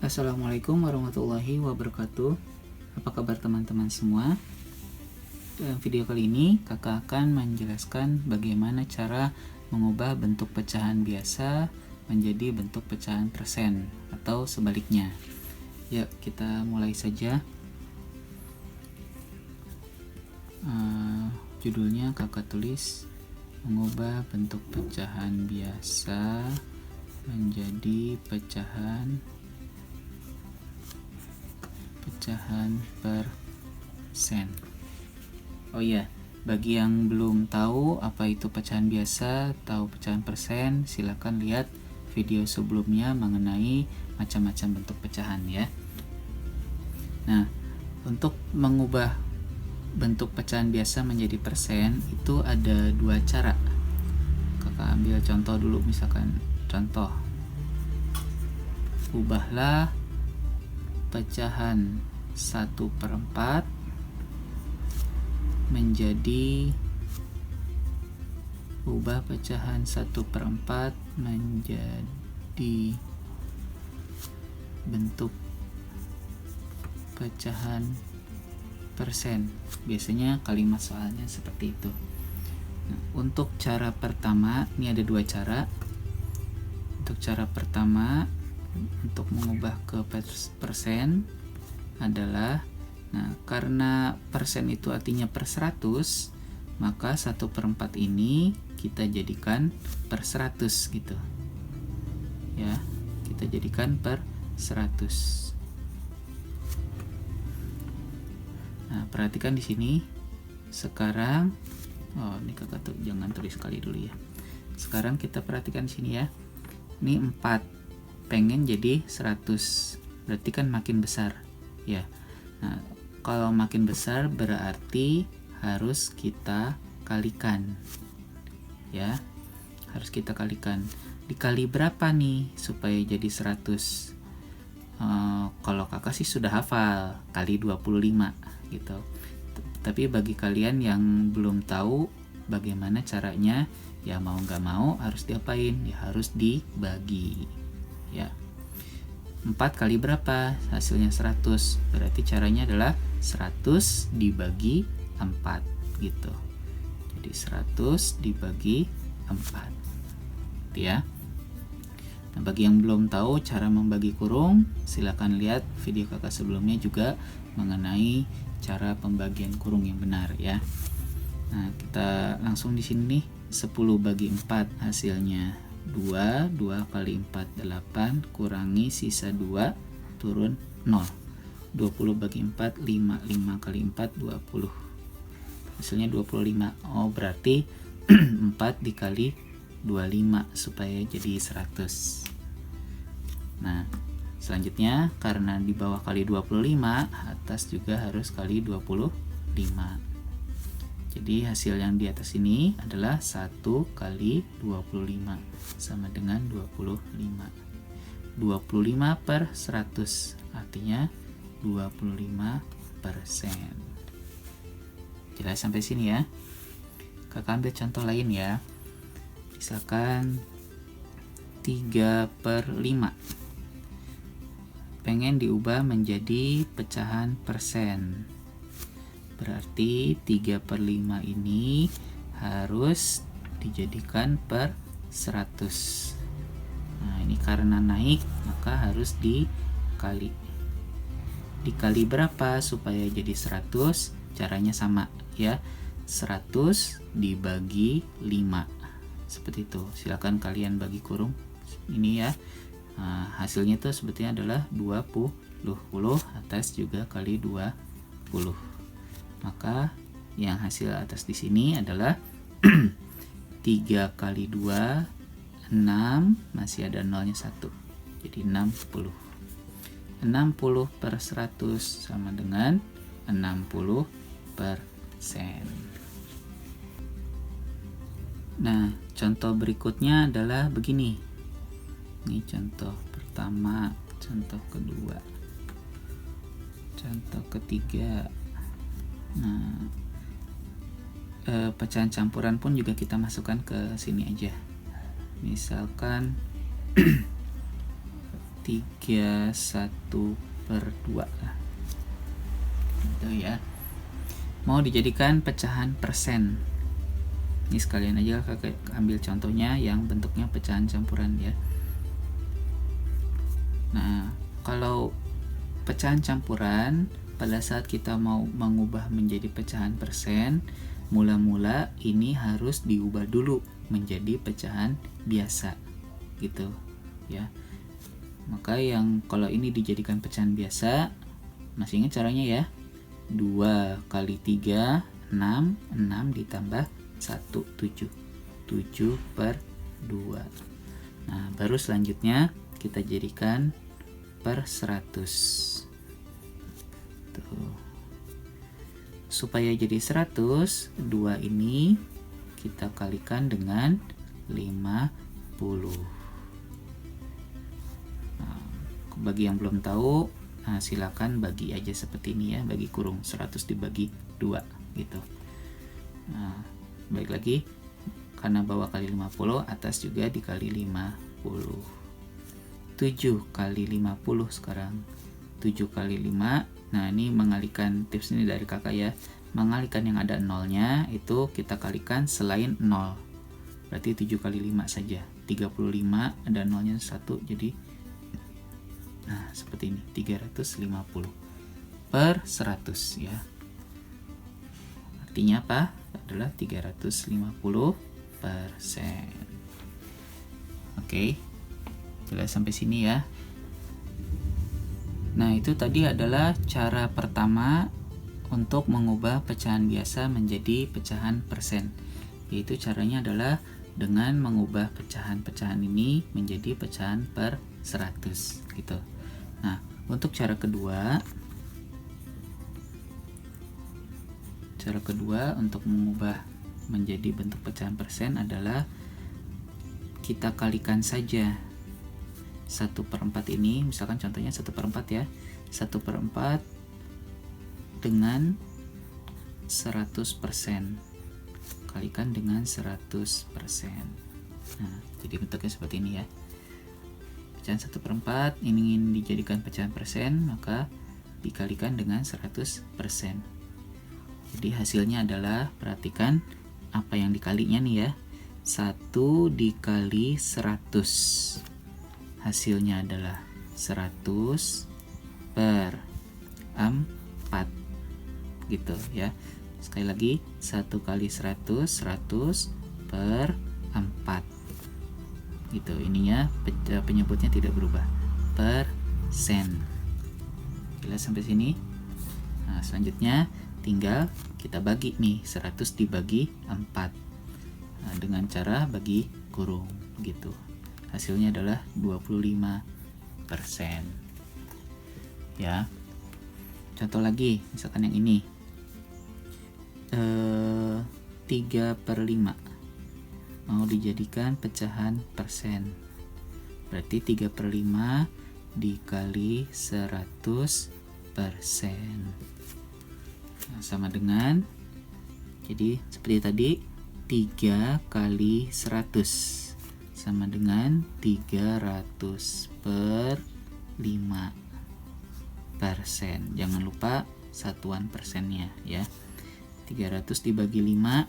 Assalamualaikum warahmatullahi wabarakatuh. Apa kabar teman-teman semua? Dalam video kali ini kakak akan menjelaskan bagaimana cara mengubah bentuk pecahan biasa menjadi bentuk pecahan persen atau sebaliknya. Yuk kita mulai saja. Judulnya kakak tulis mengubah bentuk pecahan biasa menjadi pecahan persen. Oh iya, bagi yang belum tahu apa itu pecahan biasa atau pecahan persen, silakan lihat video sebelumnya mengenai macam-macam bentuk pecahan ya. Nah, untuk mengubah bentuk pecahan biasa menjadi persen itu ada dua cara. Kakak ambil contoh dulu, misalkan contoh, ubahlah pecahan 1/4 menjadi bentuk pecahan persen. Biasanya kalimat soalnya seperti itu. Nah, untuk cara pertama, ini ada dua cara. Untuk cara pertama, untuk mengubah ke persen adalah, karena persen itu artinya per 100, maka 1/4 ini kita jadikan per 100 gitu ya, kita jadikan per 100. Nah, perhatikan di sini sekarang. Ini kakak tuh jangan tulis sekali dulu ya. Sekarang kita perhatikan di sini ya, ini 4 pengen jadi 100, berarti kan makin besar ya. Nah, kalau makin besar berarti harus kita kalikan ya, harus kita kalikan. Dikali berapa nih supaya jadi 100? Kalau kakak sih sudah hafal, kali 25 gitu. Tapi bagi kalian yang belum tahu bagaimana caranya, ya mau nggak mau harus diapain? Ya harus dibagi ya. 4 kali berapa? Hasilnya 100. Berarti caranya adalah 100 dibagi 4 gitu. Jadi 100 dibagi 4 gitu ya. Nah, bagi yang belum tahu cara membagi kurung, silakan lihat video kakak sebelumnya juga mengenai cara pembagian kurung yang benar ya. Nah, kita langsung di sini nih, 10 bagi 4 hasilnya 2 kali 4 8, kurangi sisa 2 turun 0. 20 bagi 4 5 kali 4 20, hasilnya 25. Berarti 4 dikali 25 supaya jadi 100. Nah, selanjutnya karena di bawah kali 25, atas juga harus kali 25. Jadi hasil yang di atas ini adalah 1 kali 25 sama dengan 25. 25 per 100 artinya 25%. Jelas sampai sini ya. Kakak ambil contoh lain ya. Misalkan 3/5 pengen diubah menjadi pecahan persen. Berarti 3/5 ini harus dijadikan per 100. Nah, ini karena naik maka harus dikali. Dikali berapa supaya jadi 100? Caranya sama ya. 100 dibagi 5. Seperti itu. Silakan kalian bagi kurung ini ya. Nah, hasilnya itu sebetulnya adalah 20. Atas juga kali 20. Maka yang hasil atas di sini adalah 3 kali 2 6, masih ada nolnya 1. Jadi 60. 60 per 100 sama dengan 60%. Nah, contoh berikutnya adalah begini. Ini contoh pertama, contoh kedua, contoh ketiga. Nah, pecahan campuran pun juga kita masukkan ke sini aja. Misalkan 31/2 lah. Gitu ya. Mau dijadikan pecahan persen. Ini sekalian aja kakak ambil contohnya yang bentuknya pecahan campuran ya. Nah, kalau pecahan campuran pada saat kita mau mengubah menjadi pecahan persen, mula-mula ini harus diubah dulu menjadi pecahan biasa gitu ya. Maka yang kalau ini dijadikan pecahan biasa, masih ingat caranya ya? 2 kali 3 6, 6 ditambah 1 7, 7/2. Nah, baru selanjutnya kita jadikan per 100. Tuh. Supaya jadi 100, 2 ini kita kalikan dengan 50. Nah, bagi yang belum tahu, nah, silakan bagi aja seperti ini ya, bagi kurung 100 dibagi 2 gitu. Nah, balik lagi, karena bawah kali 50, atas juga dikali 50. 7 kali 50 sekarang. 7 kali 5. Nah, ini mengalihkan, tips ini dari kakak ya. Mengalihkan yang ada nolnya itu kita kalikan selain 0. Berarti 7 kali 5 saja. 35 ada nolnya 1, jadi nah, seperti ini, 350/100 ya. Artinya apa? Adalah 350%. Oke. Jelas sampai sini ya. Nah, itu tadi adalah cara pertama untuk mengubah pecahan biasa menjadi pecahan persen. Yaitu caranya adalah dengan mengubah pecahan-pecahan ini menjadi pecahan per 100 gitu. Nah, untuk cara kedua untuk mengubah menjadi bentuk pecahan persen adalah kita kalikan saja 1/4 ini, misalkan contohnya 1/4 ya, 1/4 dengan 100%, kalikan dengan 100%. Nah, jadi bentuknya seperti ini ya. Pecahan 1/4 ingin dijadikan pecahan persen, maka dikalikan dengan 100%. Jadi hasilnya /, perhatikan apa yang dikalinya nih ya, 1 dikali 100. Hasilnya adalah 100/4 gitu ya. Sekali lagi, 1 kali 100, 100/4 gitu. Ininya penyebutnya tidak berubah, persen. Jelas sampai sini? Nah, selanjutnya tinggal kita bagi nih, 100 dibagi 4 dengan cara bagi kurung gitu. Hasilnya adalah 25% ya. Contoh lagi, misalkan yang ini 3/5 mau dijadikan pecahan persen, berarti 3/5 dikali 100%. Nah, sama dengan, jadi seperti tadi, 3 kali 100 sama dengan 300/5%. Jangan lupa satuan persennya ya. 300 dibagi 5.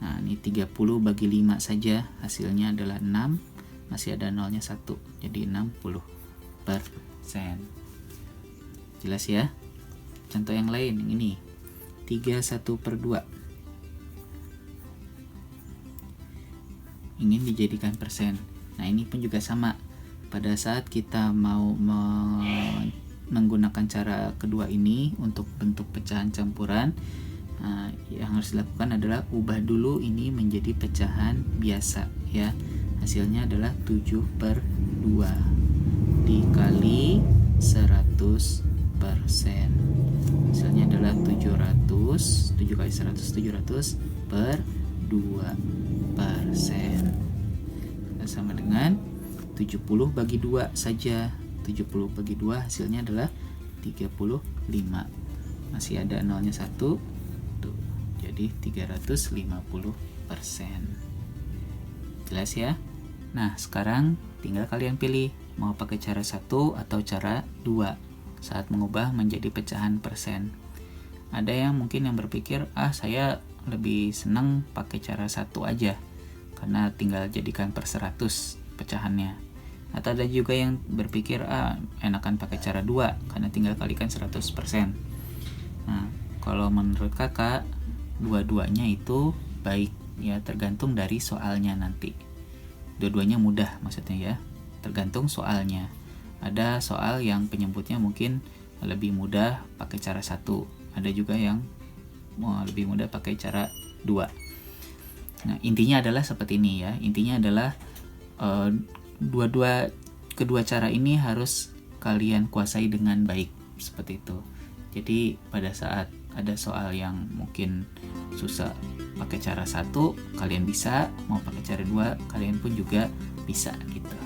Nah, ini 30 bagi 5 saja, hasilnya adalah 6. Masih ada nolnya 1, jadi 60%. Jelas ya? Contoh yang lain, yang ini 31/2. Ingin dijadikan persen. Nah, ini pun juga sama. Pada saat kita mau menggunakan cara kedua ini untuk bentuk pecahan campuran, yang harus dilakukan adalah ubah dulu ini menjadi pecahan biasa ya. Hasilnya adalah 7/2 dikali 100%. Hasilnya adalah 700. 7 kali 100, 700/2%. Sama dengan 70 bagi 2 saja. 70 bagi 2 hasilnya adalah 35. Masih ada nolnya 1. Tuh, jadi 350%. Jelas ya? Nah, sekarang tinggal kalian pilih mau pakai cara 1 atau cara 2 saat mengubah menjadi pecahan persen. Ada yang mungkin yang berpikir, saya lebih senang pakai cara 1 aja karena tinggal jadikan per 100 pecahannya. Atau ada juga yang berpikir, enakan pakai cara 2 karena tinggal kalikan 100%. Nah, kalau menurut kakak, dua-duanya itu baik ya, tergantung dari soalnya nanti. Dua-duanya mudah maksudnya ya, tergantung soalnya. Ada soal yang penyebutnya mungkin lebih mudah pakai cara 1, ada juga yang mau lebih mudah pakai cara 2. Nah, intinya adalah seperti ini ya. Intinya adalah kedua cara ini harus kalian kuasai dengan baik, seperti itu. Jadi pada saat ada soal yang mungkin susah pakai cara 1, kalian bisa, mau pakai cara 2 kalian pun juga bisa gitu.